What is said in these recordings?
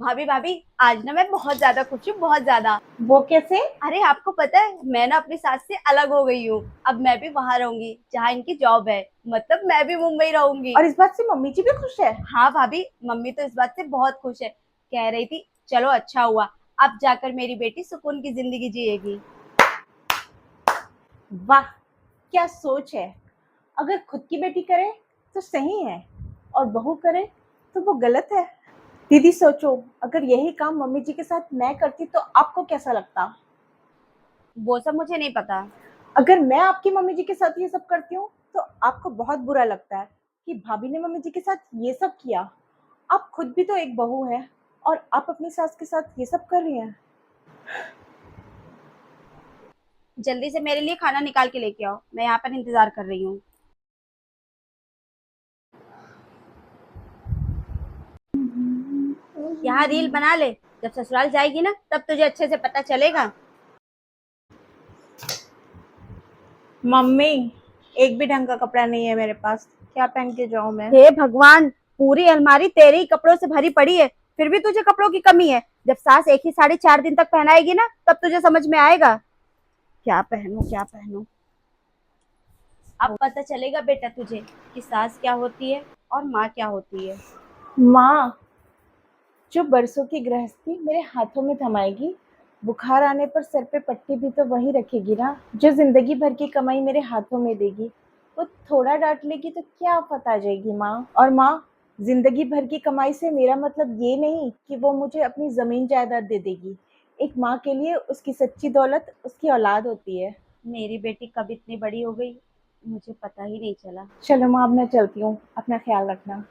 भाभी भाभी, आज ना मैं बहुत ज्यादा खुश हूँ, बहुत ज्यादा। वो कैसे? अरे आपको पता है, मैं ना अपनी सास से अलग हो गई हूँ। अब मैं भी वहां रहूंगी जहाँ इनकी जॉब है। मतलब मैं भी मुंबई रहूंगी। और इस बात से मम्मी जी भी खुश है? हाँ भाभी, मम्मी तो इस बात से बहुत खुश है। कह रही थी चलो अच्छा हुआ, अब जाकर मेरी बेटी सुकून की जिंदगी जिएगी। वाह, क्या सोच है। अगर खुद की बेटी करे तो सही है, और बहू करे तो वो गलत है। दीदी सोचो, अगर यही काम मम्मी जी के साथ मैं करती तो आपको कैसा लगता? वो सब मुझे नहीं पता। अगर मैं आपकी मम्मी जी के साथ ये सब करती हूँ तो आपको बहुत बुरा लगता है कि भाभी ने मम्मी जी के साथ ये सब किया। आप खुद भी तो एक बहू है, और आप अपनी सास के साथ ये सब कर रही हैं। जल्दी से मेरे लिए खाना निकाल के लेके आओ, मैं यहाँ पर इंतजार कर रही हूँ। यहाँ रील बना ले, जब ससुराल जाएगी ना तब तुझे अच्छे से पता चलेगा। मम्मी, एक भी ढंग का कपड़ा नहीं है मेरे पास, क्या पहन के जाऊं मैं? हे भगवान, पूरी अलमारी तेरे ही कपड़ों से भरी पड़ी है, फिर भी तुझे कपड़ों की कमी है। जब सास एक ही साड़ी 4 दिन तक पहनाएगी ना तब तुझे समझ में आएगा क्या पहनूं क्या पहनूं। अब पता चलेगा बेटा तुझे कि सास क्या होती है और माँ क्या होती है। माँ, जो बरसों की गृहस्थी मेरे हाथों में थमाएगी, बुखार आने पर सर पे पट्टी भी तो वही रखेगी ना। जो जिंदगी भर की कमाई मेरे हाथों में देगी, वो थोड़ा डांट लेगी तो क्या आफत आ जाएगी माँ। और माँ, जिंदगी भर की कमाई से मेरा मतलब ये नहीं कि वो मुझे अपनी जमीन जायदाद दे देगी। एक माँ के लिए उसकी सच्ची दौलत उसकी औलाद होती है। मेरी बेटी कब इतनी बड़ी हो गई, मुझे पता ही नहीं चला। चलो माँ, अब मैं चलती हूँ, अपना ख्याल रखना।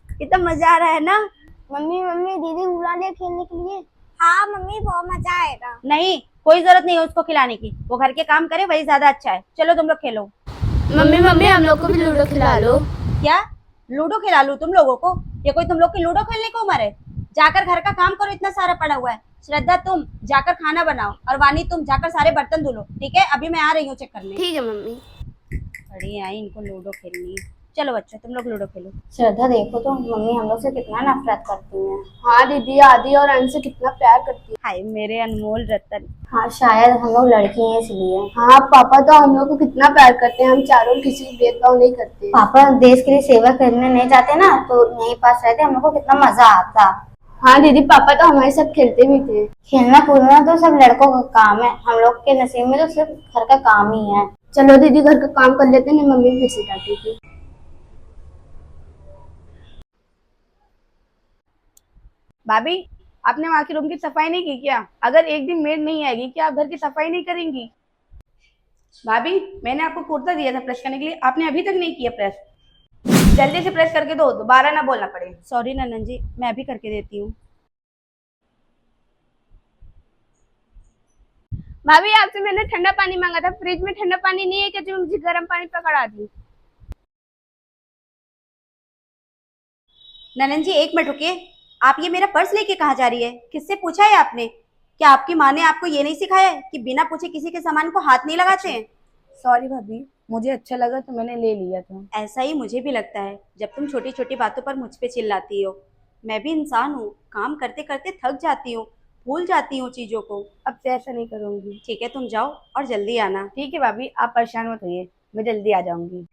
कितना मजा आ रहा है ना। मम्मी मम्मी दीदी बुला रही है खेलने के लिए। हाँ मम्मी, बहुत मजा आएगा। नहीं, कोई जरूरत नहीं है उसको खिलाने की, वो घर के काम करे वही ज्यादा अच्छा है। चलो तुम लोग खेलो। मम्मी मम्मी, हम लोग को भी लूडो खिला लो। क्या लूडो खिला लूं तुम लोगों को? ये कोई तुम लोग की लूडो खेलने की उम्र है? जाकर घर का काम करो, इतना सारा पड़ा हुआ है। श्रद्धा तुम जाकर खाना बनाओ, और वानी तुम जाकर सारे बर्तन धुलो। ठीक है, अभी मैं आ रही हूँ चेक करने। ठीक है मम्मी। बड़ी आई इनको लूडो खेलनी। चलो बच्चों, तुम लोग लूडो खेलो। श्रद्धा, देखो तो मम्मी हम लोग से कितना नफरत करती है। हाँ दीदी, आदि और अंश से कितना प्यार करती है। हाय मेरे अनमोल रतन। हाँ, शायद हम लोग लड़की हैं इसलिए। हाँ पापा तो हम लोग को कितना प्यार करते हैं, हम चारों किसी भी भेदभाव नहीं करते। पापा देश के लिए सेवा करने नहीं जाते ना, तो यहीं पास रहते हम लोग को कितना मजा आता। हाँ दीदी, पापा तो हमारे साथ खेलते भी थे। खेलना कूदना तो सब लड़कों का काम है, हम लोग के नसीब में तो सिर्फ घर का काम ही है। चलो दीदी, घर का काम कर लेते हैं, मम्मी फिर से डांटी थी। भाभी, आपने वहां के रूम की सफाई नहीं की क्या? अगर एक दिन मेड नहीं आएगी क्या आप घर की सफाई नहीं करेंगी? भाभी, मैंने आपको कुर्ता दिया था प्रेस करने के लिए, आपने अभी तक नहीं किया प्रेस। जल्दी से प्रेस करके दो, दोबारा ना बोलना पड़े। सॉरी नंदन जी, मैं अभी करके देती हूँ। भाभी, आपसे मैंने ठंडा पानी मांगा था, फ्रिज में ठंडा पानी नहीं है क्या जो मुझे गर्म पानी पकड़ा दी? नंदन जी एक मिनट रुकिए। आप ये मेरा पर्स लेके कहाँ जा रही है? किससे पूछा है आपने? क्या आपकी माँ ने आपको ये नहीं सिखाया है कि बिना पूछे किसी के सामान को हाथ नहीं लगाते हैं? सॉरी भाभी, मुझे अच्छा लगा तो मैंने ले लिया था। ऐसा ही मुझे भी लगता है, जब तुम छोटी छोटी बातों पर मुझ पे चिल्लाती हो। मैं भी इंसान हूँ, काम करते करते थक जाती हूँ, भूल जाती हूँ चीजों को। अब से ऐसा नहीं करूंगी। ठीक है, तुम जाओ और जल्दी आना। ठीक है भाभी, आप परेशान मत होइए, मैं जल्दी आ जाऊंगी।